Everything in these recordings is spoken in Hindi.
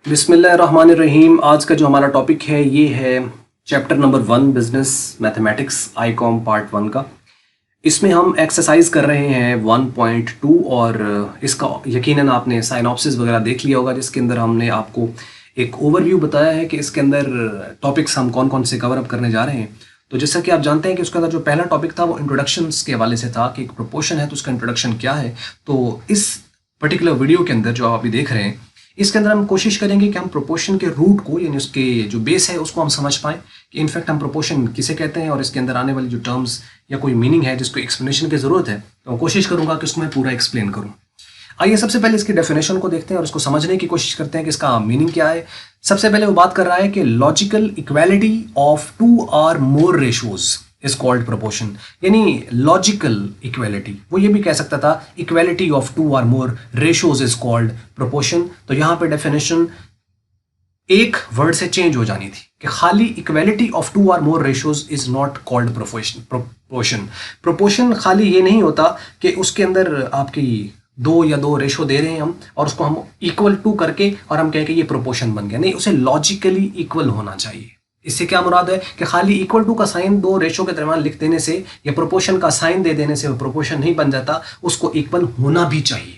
बिस्मिल्लाहिर्रहमानिर्रहीम। आज का जो हमारा टॉपिक है ये है chapter number 1 business mathematics Icom part 1 का। इसमें हम एक्सरसाइज कर रहे हैं 1.2 और इसका यकीनन आपने साइनॉप्सिस वगैरह देख लिया होगा, जिसके अंदर हमने आपको एक ओवरव्यू बताया है कि इसके अंदर टॉपिक्स हम कौन कौन से कवर अप करने जा रहे हैं। तो जैसा कि आप जानते हैं कि उसके अंदर जो पहला टॉपिक था वो इंट्रोडक्शंस के हवाले से था कि एक प्रोपोर्शन है तो उसका इंट्रोडक्शन क्या है। तो इस पर्टिकुलर वीडियो के अंदर जो आप अभी देख रहे हैं इसके अंदर हम कोशिश करेंगे कि हम प्रोपोर्शन के रूट को यानी उसके जो बेस है उसको हम समझ पाएं कि इनफैक्ट हम प्रोपोर्शन किसे कहते हैं और इसके अंदर आने वाली जो टर्म्स या कोई मीनिंग है जिसको एक्सप्लेनेशन की ज़रूरत है तो मैं कोशिश करूंगा कि उसको मैं पूरा एक्सप्लेन करूं। आइए सबसे पहले इसकी डेफिनेशन को देखते हैं और उसको समझने की कोशिश करते हैं कि इसका मीनिंग क्या है। सबसे पहले वो बात कर रहा है कि logical equality of 2 or more ratios is called proportion, यानी लॉजिकल इक्वालिटी। वो ये भी कह सकता था equality of 2 or more ratios is called proportion. तो यहां पे डेफिनेशन एक वर्ड से चेंज हो जानी थी कि खाली equality of 2 or more ratios is not called proportion. Proportion खाली ये नहीं होता कि उसके अंदर आपकी 2 या 2 रेशो दे रहे हैं हम और उसको हम इक्वल टू करके और हम कहें कि ये प्रोपोर्शन बन गया। नहीं, उसे लॉजिकली इक्वल होना चाहिए। इससे क्या मुराद है कि खाली इक्वल टू का साइन 2 रेशो के दरमियान लिख देने से या प्रोपोर्शन का साइन दे देने से वो प्रोपोर्शन नहीं बन जाता, उसको इक्वल होना भी चाहिए,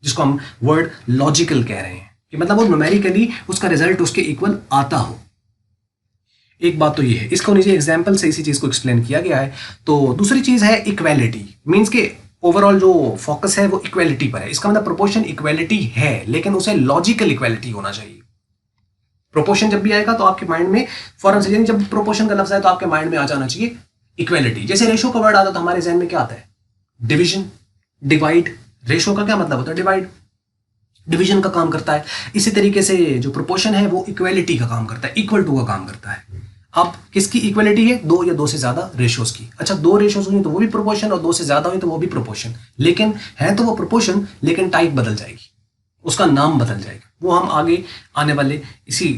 जिसको हम वर्ड लॉजिकल कह रहे हैं कि मतलब वो न्यूमेरिकली उसका रिजल्ट उसके इक्वल आता हो। एक बात तो ये है, इसको नीचे एग्जाम्पल से इसी चीज को एक्सप्लेन किया गया है। तो दूसरी चीज है इक्वालिटी, मीन्स के ओवरऑल जो फोकस है वो इक्वालिटी पर है। इसका मतलब प्रोपोर्शन इक्वालिटी है लेकिन उसे लॉजिकल इक्वालिटी होना चाहिए। प्रोपोर्शन जब भी आएगा तो आपके माइंड में फौरन से, जब प्रोपोर्शन का लफ्ज आए तो आपके माइंड में आ जाना चाहिए इक्वालिटी। जैसे रेशो का वर्ड आता तो हमारे जहन में क्या आता है? Division, divide. रेशो का क्या मतलब होता है? डिवाइड, डिवीजन का काम करता है। इसी तरीके से जो प्रोपोर्शन है वो इक्वालिटी का काम करता है, इक्वल टू का काम करता है। अब किसकी इक्वालिटी है? 2 या 2 से ज्यादा रेशोज की। अच्छा, 2 रेशोज हुई तो वो भी प्रोपोर्शन और 2 से ज्यादा हुई तो वो भी प्रोपोर्शन, लेकिन है तो वो प्रोपोर्शन लेकिन टाइप बदल जाएगी, उसका नाम बदल जाएगा। वो हम आगे आने वाले इसी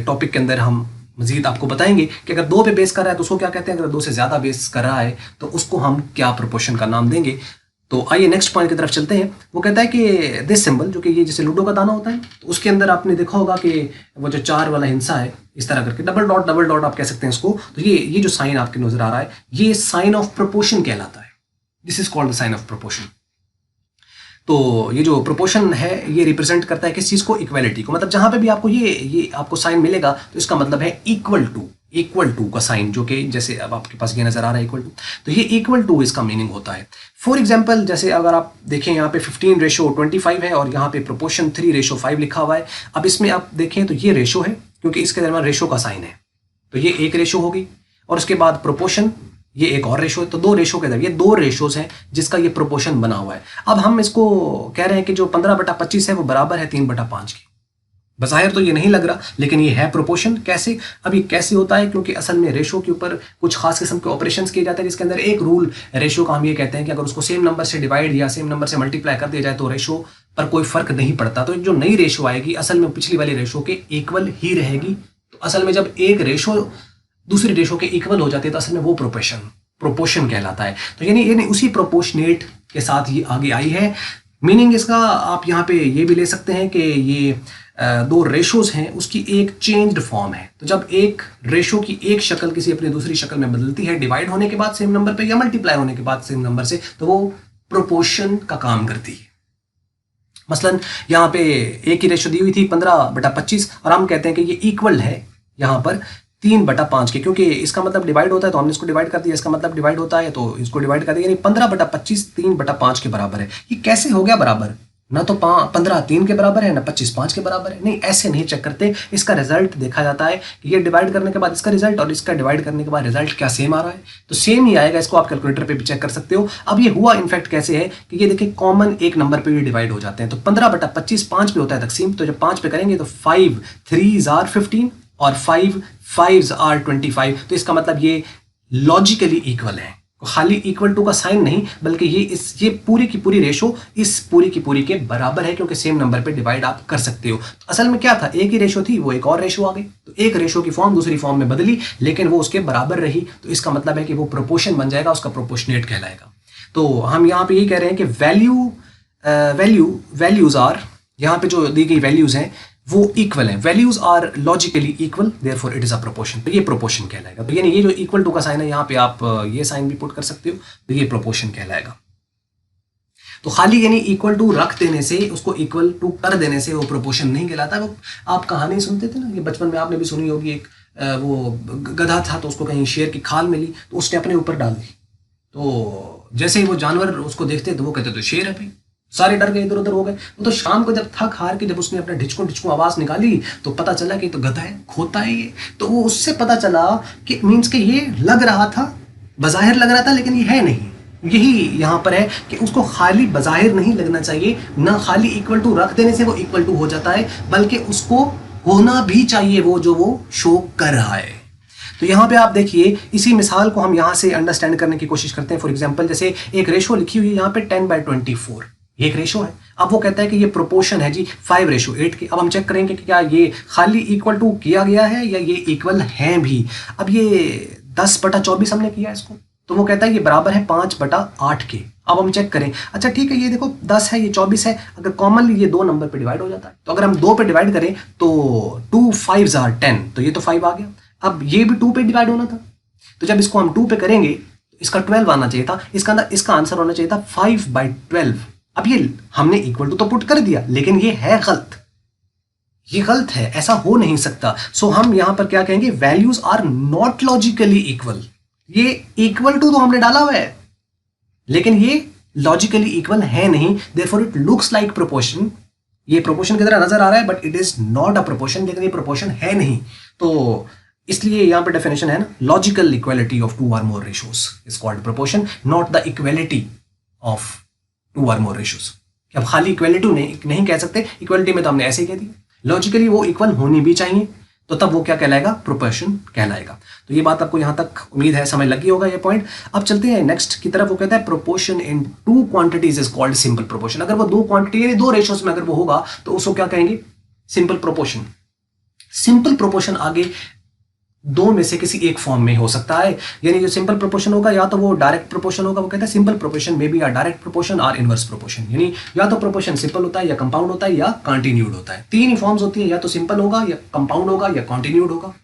टॉपिक के अंदर हम मजीद आपको बताएंगे कि अगर 2 पे बेस कर रहा है तो उसको क्या कहते हैं, अगर 2 से ज्यादा बेस कर रहा है तो उसको हम क्या प्रोपोर्शन का नाम देंगे। तो आइए नेक्स्ट पॉइंट की तरफ चलते हैं। वो कहता है कि दिस सिंबल, जो कि ये जैसे लूडो का दाना होता है, तो उसके अंदर आपने देखा होगा कि वो जो 4 वाला हिंसा है इस तरह करके डबल डॉट आप कह सकते हैं इसको। तो ये जो साइन आपके नजर आ रहा है ये साइन ऑफ प्रोपोर्शन कहलाता है। This is called the sign of proportion. तो ये जो प्रोपोर्शन है ये रिप्रेजेंट करता है किस चीज को? इक्वालिटी को। मतलब जहां पे भी आपको ये आपको साइन मिलेगा तो इसका मतलब है इक्वल टू का साइन, जो कि जैसे अब आपके पास ये नजर आ रहा है इक्वल टू, तो ये इक्वल टू इसका मीनिंग होता है। फॉर एग्जांपल जैसे अगर आप देखें यहाँ पे 15:25 है और यहाँ पे प्रोपोर्शन 3:5 लिखा हुआ है। अब इसमें आप देखें तो ये रेशो है क्योंकि इसके दरमियान रेशो का साइन है, तो ये एक रेशो होगी और उसके बाद प्रोपोर्शन ये एक और रेशो है। तो 2 रेशो के अंदर ये 2 रेशोज हैं जिसका ये प्रोपोर्शन बना हुआ है। अब हम इसको कह रहे हैं कि जो 15/25 है वो बराबर है 3/5 की। बज़ाहिर तो ये नहीं लग रहा लेकिन ये है प्रोपोर्शन। कैसे? अब ये कैसे होता है? क्योंकि असल में रेशो के ऊपर कुछ खास किस्म के ऑपरेशंस किए जाते हैं जिसके अंदर एक रूल रेशो का हम ये कहते हैं कि अगर उसको सेम नंबर से डिवाइड या सेम नंबर से मल्टीप्लाई कर दिया जाए तो रेशो पर कोई फर्क नहीं पड़ता। तो जो नई रेशो आएगी असल में पिछली वाली रेशो के इक्वल ही रहेगी। तो असल में जब एक रेशो दूसरी रेशो के इक्वल हो जाती है तो असल में वो प्रोपोर्शन कहलाता है। तो यानी उसी प्रोपोर्शनेट के साथ ये आगे आई है। मीनिंग इसका आप यहाँ पे ये भी ले सकते हैं कि ये 2 रेशोज हैं उसकी एक चेंज्ड फॉर्म है। तो जब एक रेशो की एक शक्ल किसी अपनी दूसरी शक्ल में बदलती है डिवाइड होने के बाद सेम नंबर पे या मल्टीप्लाई होने के बाद सेम नंबर से, तो वो प्रोपोर्शन का काम करती है। मसलन यहाँ पे एक ही रेशो दी हुई थी 15/25 और हम कहते हैं कि ये इक्वल है यहाँ पर 3/5 के, क्योंकि इसका मतलब डिवाइड होता है तो हमने इसको डिवाइड कर दिया, इसका मतलब डिवाइड होता है तो इसको डिवाइड कर दिया, यानी 15/25 3/5 के बराबर है। ये कैसे हो गया बराबर? ना तो 15 3 के बराबर है ना 25 5 के बराबर है। नहीं, ऐसे नहीं चेक करते। इसका रिजल्ट देखा जाता है कि ये डिवाइड करने के बाद इसका रिजल्ट और इसका डिवाइड करने के बाद रिजल्ट क्या सेम आ रहा है, तो सेम ही आएगा। इसको आप कैलकुलेटर पे भी चेक कर सकते हो। अब ये हुआ इनफैक्ट कैसे है कि ये देखिए कॉमन एक नंबर पे भी डिवाइड हो जाते हैं। तो 15/25 5 पे होता है तकसीम, तो जब 5 पे करेंगे तो 5 3s are 15 और 5 5s are 25। तो इसका मतलब ये लॉजिकली इक्वल है। खाली इक्वल टू का साइन नहीं बल्कि ये पूरी की पूरी रेशो इस पूरी की पूरी के बराबर है क्योंकि सेम नंबर पे डिवाइड आप कर सकते हो। तो असल में क्या था, एक ही रेशो थी, वो एक और रेशो आ गई, तो एक रेशो की फॉर्म दूसरी फॉर्म में बदली लेकिन वो उसके बराबर रही। तो इसका मतलब है कि वो प्रोपोर्शन बन जाएगा, उसका प्रोपोर्शनेट कहलाएगा। तो हम यहाँ पे ये कह रहे हैं कि वैल्यूज आर, यहाँ पे जो दी गई वैल्यूज हैं वो इक्वल है, values are logically equal, therefore it is a proportion. तो ये प्रोपोर्शन कहलाएगा। तो यानी ये जो इक्वल टू का साइन है यहाँ पे आप ये साइन भी पुट कर सकते हो, तो ये प्रोपोर्शन कहलाएगा। तो खाली यानी इक्वल टू रख देने से, उसको इक्वल टू कर देने से वो प्रोपोर्शन नहीं कहलाता। वो आप कहानी सुनते थे ना, ये बचपन में आपने भी सुनी होगी, एक वो गधा था तो उसको कहीं शेर की खाल मिली तो उसने अपने ऊपर डाल दी। तो जैसे ही वो जानवर उसको देखते तो वो कहते तो शेर है भाई, सारे डर गए, इधर उधर हो गए। तो शाम को जब थक हार के जब उसने अपने ढिचको ढिचको आवाज निकाली तो पता चला कि तो गधा है, खोता है ये। तो वो उससे पता चला कि मीन्स के ये लग रहा था, बज़ाहिर लग रहा था, लेकिन ये है नहीं। यही यहाँ पर है कि उसको खाली बज़ाहिर नहीं लगना चाहिए, ना खाली इक्वल टू रख देने से वो इक्वल टू हो जाता है, बल्कि उसको होना भी चाहिए वो जो वो शो कर रहा है। तो यहाँ पे आप देखिए, इसी मिसाल को हम यहाँ से अंडरस्टैंड करने की कोशिश करते हैं। फॉर एग्जांपल जैसे एक रेशो लिखी हुई है यहाँ पे 10/24, ये एक रेशो है। अब वो कहता है कि ये प्रोपोर्शन है जी 5:8 की। अब हम चेक करेंगे कि क्या ये खाली इक्वल टू किया गया है या ये इक्वल है भी। अब ये 10/24 हमने किया इसको, तो वो कहता है ये बराबर है 5/8 के। अब हम चेक करें, अच्छा ठीक है, ये देखो 10 है, ये 24 है, अगर कॉमनली ये दो नंबर पे डिवाइड हो जाता है, तो अगर हम 2 पे डिवाइड करें तो 2 5s are 10, तो ये तो 5 आ गया। अब ये भी 2 पे डिवाइड होना था, तो जब इसको हम 2 पे करेंगे तो इसका 12 आना चाहिए था, इसका आंसर होना चाहिए था 5/12। अब ये हमने इक्वल टू तो पुट कर दिया, लेकिन ये है गलत, ये गलत है, ऐसा हो नहीं सकता। सो हम यहां पर क्या कहेंगे, values are not logically equal. ये इक्वल टू तो हमने डाला हुआ है, लेकिन ये लॉजिकली इक्वल है नहीं, therefore it looks like proportion. ये प्रोपोर्शन की तरह नजर आ रहा है, but it is not a proportion, लेकिन ये प्रोपोर्शन है नहीं। तो इसलिए यहां पे डेफिनेशन है ना, logical equality of 2 or more ratios is called proportion, not the equality of 2 or more ratios। अब खाली इक्वालिटी नहीं कह सकते, इक्वालिटी में तो हमने ऐसे ही कह दिया, लॉजिकली वो इक्वल होनी भी चाहिए, तो तब वो क्या कहलाएगा, प्रोपोर्शन कहलाएगा। तो ये बात आपको यहां तक उम्मीद है समझ लगी होगा ये पॉइंट। अब चलते हैं नेक्स्ट की तरफ। वो कहता है proportion in 2 quantities is called simple proportion. अगर वो 2 क्वांटिटी यानी 2 रेशियोज में अगर वो होगा तो उसको क्या कहेंगे, सिंपल प्रोपोर्शन। सिंपल प्रोपोर्शन आगे दो में से किसी एक फॉर्म में हो सकता है, यानी जो सिंपल प्रोपोर्शन होगा या तो वो डायरेक्ट प्रोपोर्शन होगा, वो कहता है सिंपल प्रोपोर्शन में बी या डायरेक्ट प्रोपोर्शन और इनवर्स प्रोपोर्शन, यानी या तो प्रोपोर्शन सिंपल होता है या कंपाउंड होता है या कॉन्टिन्यूड होता है। 3 ही फॉर्म्स होती है, या तो सिंपल होगा या कंपाउंड होगा या कॉन्टिन्यूड होगा।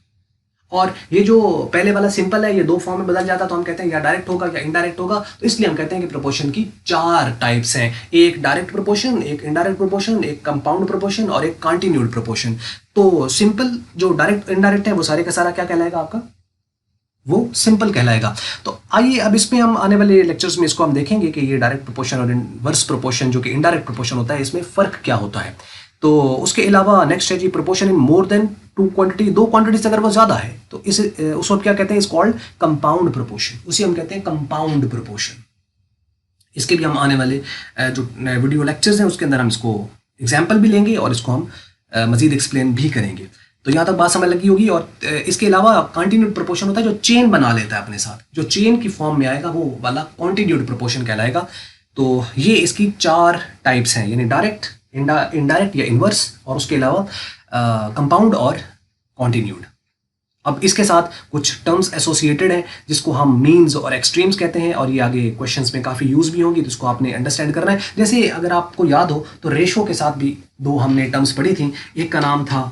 और ये जो पहले वाला सिंपल है, ये 2 फॉर्म में बदल जाता, तो हम कहते हैं या डायरेक्ट होगा या इनडायरेक्ट होगा। तो इसलिए हम कहते हैं कि प्रोपोर्शन की 4 टाइप्स हैं, एक डायरेक्ट प्रोपोर्शन, एक इनडायरेक्ट प्रोपोर्शन, एक कंपाउंड प्रोपोर्शन और एक कॉन्टिन्यूड प्रोपोर्शन। तो सिंपल जो डायरेक्ट इनडायरेक्ट है वो सारे का सारा क्या कहलाएगा आपका, वो सिंपल कहलाएगा। तो आइए अब इसमें हम आने वाले लेक्चर्स में इसको हम देखेंगे कि ये डायरेक्ट प्रोपोर्शन और इनवर्स प्रोपोर्शन जो कि इनडायरेक्ट प्रोपोर्शन होता है, इसमें फर्क क्या होता है। तो उसके अलावा नेक्स्ट है जी प्रोपोर्शन इन मोर देन 2 क्वांटिटी। 2 क्वांटिटी से अगर वो ज्यादा है तो उसको क्या कहते हैं, इज कॉल्ड कंपाउंड प्रोपोर्शन, उसी हम कहते हैं कंपाउंड प्रोपोर्शन। इसके भी हम आने वाले जो वीडियो लेक्चर्स हैं उसके अंदर हम इसको एग्जाम्पल भी लेंगे और इसको हम मजीद एक्सप्लेन भी करेंगे। तो यहाँ तक बात समझ लगी होगी। और इसके अलावा कॉन्टिन्यूड प्रोपोर्शन होता है जो चेन बना लेता है अपने साथ, जो चेन की फॉर्म में आएगा वो वाला कॉन्टिन्यूड प्रोपोर्शन कहलाएगा। तो ये इसकी 4 टाइप्स हैं, यानी डायरेक्ट, इनडायरेक्ट या इनवर्स, और उसके अलावा कंपाउंड और कॉन्टिन्यूड। अब इसके साथ कुछ टर्म्स एसोसिएटेड हैं जिसको हम मीन्स और एक्सट्रीम्स कहते हैं, और ये आगे क्वेश्चंस में काफ़ी यूज़ भी होंगी, जिसको आपने अंडरस्टैंड करना है। जैसे अगर आपको याद हो तो रेशो के साथ भी 2 हमने टर्म्स पढ़ी थी, एक का नाम था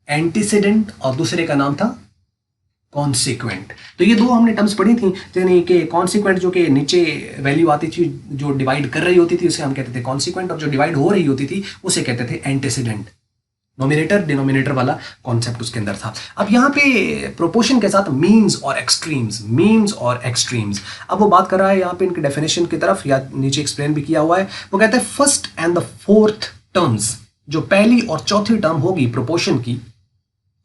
एंटीसीडेंट और दूसरे का नाम था कॉन्सिक्वेंट। तो ये 2 हमने टर्म्स पढ़ी थी, यानी कि कॉन्सिक्वेंट जो कि नीचे वैल्यू आती थी जो डिवाइड कर रही होती थी उसे हम कहते थे कॉन्सिक्वेंट, और जो डिवाइड हो रही होती थी उसे कहते थे एंटीसीडेंट। नोमिनेटर डिनोमिनेटर वाला कॉन्सेप्ट उसके अंदर था। अब यहाँ पे प्रोपोर्शन के साथ मीन्स और एक्सट्रीम्स, मीन्स और एक्सट्रीम्स। अब वो बात कर रहा है यहाँ पे इनके डेफिनेशन की तरफ, या नीचे एक्सप्लेन भी किया हुआ है। वो कहते हैं first and the fourth terms, जो पहली और चौथी टर्म होगी प्रोपोर्शन की,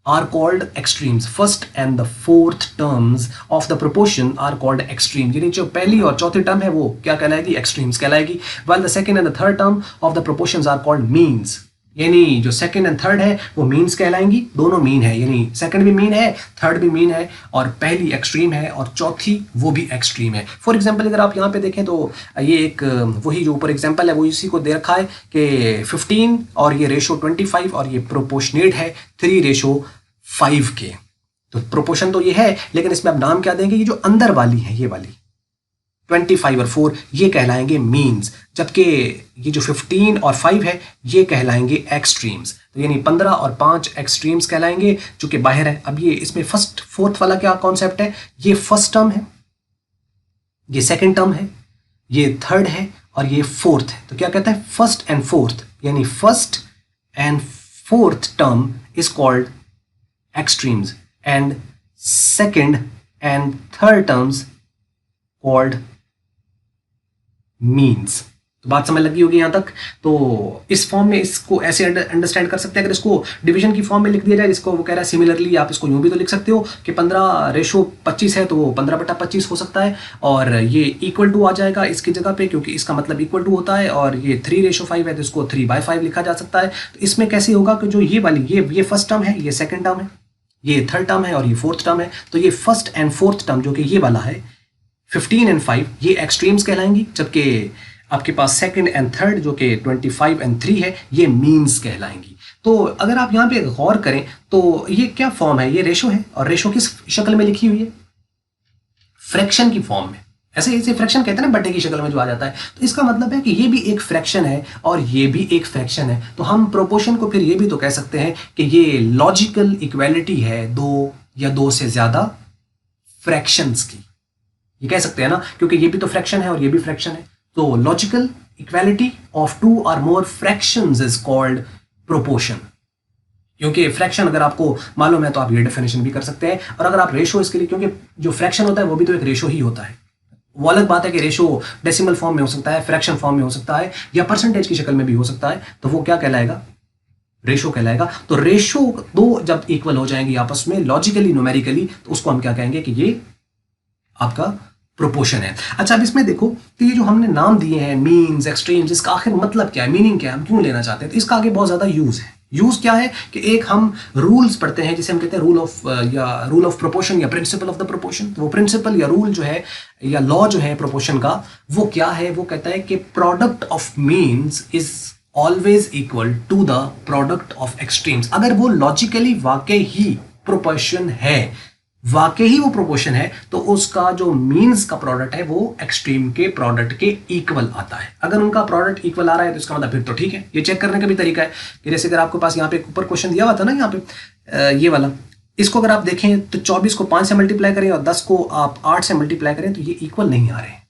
are called extremes. First and the fourth terms of the proportion are called extremes. यानी जो पहली और चौथी टर्म है वो क्या कहलाएगी, extremes कहलाएगी। While the second and the third term of the proportions are called means. यानी जो सेकंड एंड थर्ड है वो मीन्स कहलाएंगी, दोनों मीन है, यानी सेकंड भी मीन है, थर्ड भी मीन है, और पहली एक्सट्रीम है और चौथी वो भी एक्सट्रीम है। फॉर एग्जांपल अगर आप यहाँ पे देखें तो ये एक वही जो ऊपर एग्जांपल है वो इसी को दे रखा है कि 15 और ये रेशो 25 और ये प्रोपोर्शनेट है 3:5 के। तो प्रोपोर्शन तो ये है, लेकिन इसमें अब नाम क्या देंगे, ये जो अंदर वाली है ये वाली 25 और 4 ये कहलाएंगे मीन्स। जबकि ये जो 15 और 5 है ये कहलाएंगे एक्सट्रीम्स। तो यानी 15 और 5 एक्सट्रीम्स कहलाएंगे जो कि बाहर है। अब ये इसमें फर्स्ट फोर्थ वाला क्या कॉन्सेप्ट है, ये फर्स्ट टर्म है, ये सेकंड टर्म है, ये थर्ड है और ये फोर्थ है। तो क्या कहता है, फर्स्ट एंड फोर्थ, यानी first and fourth term is called extremes and second and third terms called means. तो बात समझ लगी होगी यहां तक। तो इस फॉर्म में इसको ऐसे अंडरस्टैंड कर सकते हैं। अगर इसको डिवीजन की फॉर्म में लिख दिया जाए, इसको वो कह रहा है सिमिलरली आप इसको यूं भी तो लिख सकते हो कि 15:25 है तो वो 15/25 हो सकता है, और ये इक्वल टू आ जाएगा इसकी जगह पे क्योंकि इसका मतलब इक्वल टू होता है, और ये 3:5 है तो इसको 3/5 लिखा जा सकता है। तो इसमें कैसे होगा कि जो ये वाली ये फर्स्ट टर्म है, ये सेकेंड टर्म है, ये थर्ड टर्म है और ये फोर्थ टर्म है। तो ये फर्स्ट एंड फोर्थ टर्म जो कि ये वाला है 15 एंड 5 ये एक्सट्रीम्स कहलाएंगी, जबकि आपके पास सेकंड एंड थर्ड जो कि 25 एंड 3 है ये मीन्स कहलाएंगी। तो अगर आप यहाँ पे गौर करें तो ये क्या फॉर्म है, ये रेशो है, और रेशो किस शक्ल में लिखी हुई है, फ्रैक्शन की फॉर्म में। ऐसे फ्रैक्शन कहते हैं ना, बट्टे की शक्ल में जो आ जाता है। तो इसका मतलब है कि ये भी एक फ्रैक्शन है और ये भी एक फ्रैक्शन है। तो हम प्रोपोर्शन को फिर ये भी तो कह सकते हैं कि ये लॉजिकल इक्वालिटी है दो या दो से ज्यादा फ्रैक्शंस की, ये कह सकते हैं ना, क्योंकि ये भी तो फ्रैक्शन है और ये भी फ्रैक्शन है। तो logical equality of 2 or more fractions is called proportion. क्योंकि फ्रैक्शन अगर आपको मालूम है तो आप ये डेफिनेशन भी कर सकते हैं, और अगर आप रेशो इसके लिए, क्योंकि जो फ्रैक्शन होता है वो भी तो एक रेशो ही होता है। वो अलग बात है कि रेशो डेसिमल फॉर्म में हो सकता है, फ्रैक्शन फॉर्म में हो सकता है, या परसेंटेज की शक्ल में भी हो सकता है। तो वो क्या कहलाएगा, रेशो कहलाएगा। तो रेशो दो जब इक्वल हो जाएंगी आपस में लॉजिकली न्यूमेरिकली, तो उसको हम क्या कहेंगे कि ये आपका प्रोपोर्शन है। अच्छा, अब इसमें देखो तो ये जो हमने नाम दिए हैं मीन्स, एक्सट्रीम्स, इसका आखिर मतलब क्या है, मीनिंग क्या है, हम क्यों लेना चाहते हैं। तो इसका आगे बहुत ज्यादा यूज है। यूज क्या है कि एक हम रूल्स पढ़ते हैं जिसे हम कहते हैं रूल ऑफ प्रोपोर्शन या प्रिंसिपल ऑफ द प्रोपोर्शन। तो वो प्रिंसिपल या रूल जो है या लॉ जो है प्रोपोर्शन का, वो क्या है, वो कहता है कि product of means is always equal to the product of extremes. अगर वो लॉजिकली वाकई ही प्रोपोर्शन है, वाकई ही वो प्रोपोर्शन है, तो उसका जो मीन्स का प्रोडक्ट है वो एक्सट्रीम के प्रोडक्ट के इक्वल आता है। अगर उनका प्रोडक्ट इक्वल आ रहा है तो इसका मतलब फिर तो ठीक है। ये चेक करने का भी तरीका है कि जैसे अगर आपके पास यहाँ पे ऊपर क्वेश्चन दिया हुआ था ना, यहाँ पे ये वाला, इसको अगर आप देखें तो 24 को 5 से मल्टीप्लाई करें और 10 को आप 8 से मल्टीप्लाई करें तो ये इक्वल नहीं आ रहे हैं।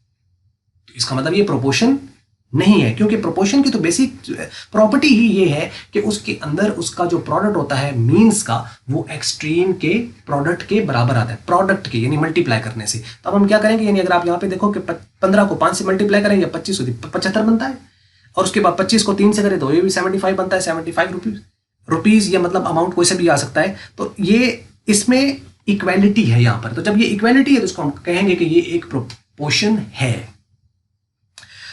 तो इसका मतलब ये प्रोपोर्शन नहीं है, क्योंकि प्रोपोर्शन की तो बेसिक प्रॉपर्टी ही ये है कि उसके अंदर उसका जो प्रोडक्ट होता है मीन्स का, वो एक्सट्रीम के प्रोडक्ट के बराबर आता है, प्रोडक्ट के, यानी मल्टीप्लाई करने से। तो अब हम क्या करेंगे, यानी अगर आप यहाँ पे देखो कि 15 को 5 से मल्टीप्लाई करें या 25 को 75 बनता है, और उसके बाद 25 को 3 से करें तो ये भी 75 बनता है, 75 रुपीज, या मतलब अमाउंट कोई से भी आ सकता है। तो ये इसमें इक्वेलिटी है यहाँ पर। तो जब ये इक्वेलिटी है तो उसको हम कहेंगे कि ये एक प्रोपोर्शन है।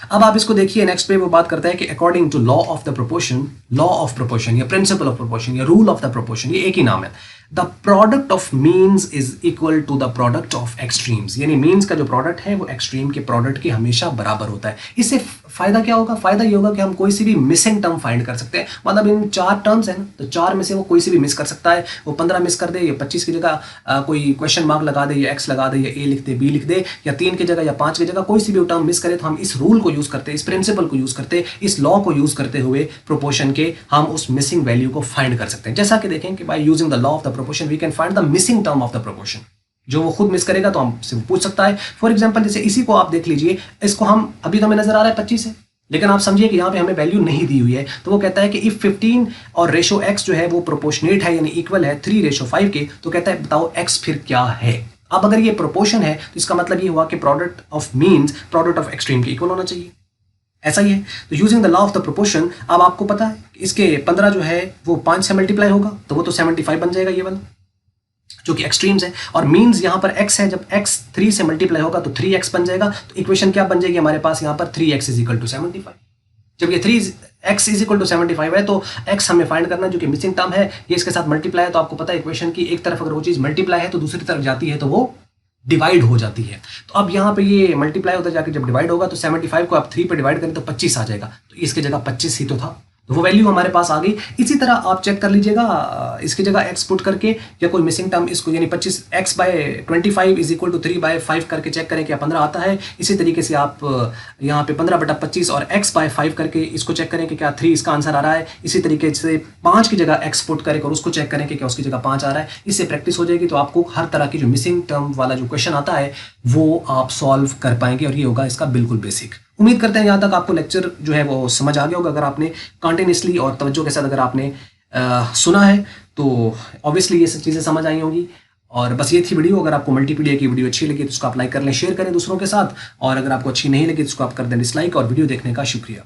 अब आप इसको देखिए, नेक्स्ट पे वो बात करता है कि according to law of proportion या प्रिंसिपल ऑफ प्रोपोर्शन या रूल ऑफ द प्रोपोर्शन, ये एक ही नाम है। The product of means is equal to the product of extremes, यानी मीन्स का जो प्रोडक्ट है वो एक्सट्रीम के प्रोडक्ट के हमेशा बराबर होता है। इससे फायदा क्या होगा, फायदा ये होगा कि हम कोई सी भी मिसिंग टर्म फाइंड कर सकते हैं। मतलब इन 4 टर्म्स है ना, तो 4 में से वो कोई सी भी मिस कर सकता है। वो 15 मिस कर दे, या 25 की जगह कोई क्वेश्चन मार्क लगा दे, या एक्स लगा दे, या ए लिख दे, बी लिख दे, या 3 की जगह या 5 की जगह कोई सी भी टर्म मिस करे, तो हम इस रूल को यूज करते, इस प्रिंसिपल को यूज करते, इस लॉ को यूज करते हुए प्रोपोर्शन के हम उस मिसिंग वैल्यू को फाइंड कर सकते हैं। जैसा कि देखें कि by using the law of the proportion we can find the missing term of the proportion. जो वो खुद मिस करेगा तो हमसे वो पूछ सकता है। फॉर एग्जांपल जैसे इसी को आप देख लीजिए, इसको हम अभी तो हमें नजर आ रहा है 25 है, लेकिन आप समझिए कि यहाँ पे हमें वैल्यू नहीं दी हुई है। तो वो कहता है कि इफ 15 और रेशो x जो है वो प्रोपोर्शनेट है, यानी इक्वल है 3:5 के, तो कहता है बताओ x फिर क्या है। अब अगर ये प्रोपोर्शन है तो इसका मतलब ये हुआ कि product of means product of extreme के इक्वल होना चाहिए। ऐसा ही है। तो using the law of the proportion, अब आपको पता है इसके 15 जो है वो 5 से मल्टीप्लाई होगा तो वो तो 75 बन जाएगा, ये वाला जो कि एक्सट्रीम्स है। और मीन्स यहाँ पर x है, जब x 3 से मल्टीप्लाई होगा तो 3x बन जाएगा। तो इक्वेशन क्या बन जाएगी हमारे पास यहाँ पर, 3x इज इक्वल टू 75। जब ये 3x इज इक्वल टू 75 है तो x हमें फाइंड करना जो कि मिसिंग टर्म है, ये इसके साथ मल्टीप्लाई है। तो आपको पता है इक्वेशन की एक तरफ अगर वो चीज मल्टीप्लाई है तो दूसरी तरफ जाती है तो वो डिवाइड हो जाती है। तो अब यहाँ पे ये मल्टीप्लाई होता है, जाके जब डिवाइड होगा तो 75 को आप 3 पे डिवाइड करें तो 25 आ जाएगा। तो इसकी जगह 25 ही तो था। तो वो वैल्यू हमारे पास आ गई। इसी तरह आप चेक कर लीजिएगा, इसकी जगह एक्स पुट करके या कोई मिसिंग टर्म इसको, यानी 25 x by 25 is equal to 3/5 करके चेक करें क्या 15 आता है। इसी तरीके से आप यहाँ पे 15/25 और x बाय 5 करके इसको चेक करें कि क्या 3 इसका आंसर आ रहा है। इसी तरीके से 5 की जगह x पुट करें और उसको चेक करें कि क्या उसकी जगह 5 आ रहा है। इससे प्रैक्टिस हो जाएगी तो आपको हर तरह की जो मिसिंग टर्म वाला जो क्वेश्चन आता है वो आप सॉल्व कर पाएंगे, और ये होगा इसका बिल्कुल बेसिक। उम्मीद करते हैं यहाँ तक आपको लेक्चर जो है वो समझ आ गया होगा। अगर आपने कंटिन्यूसली और तवज्जो के साथ अगर आपने सुना है तो ऑब्वियसली ये सब चीज़ें समझ आई होंगी। और बस ये थी वीडियो। अगर आपको मल्टीपीडिया की वीडियो अच्छी लगी तो उसको आप लाइक कर लें, शेयर करें दूसरों के साथ, और अगर आपको अच्छी नहीं लगी तो उसको आप कर दें डिसलाइक। और वीडियो देखने का शुक्रिया।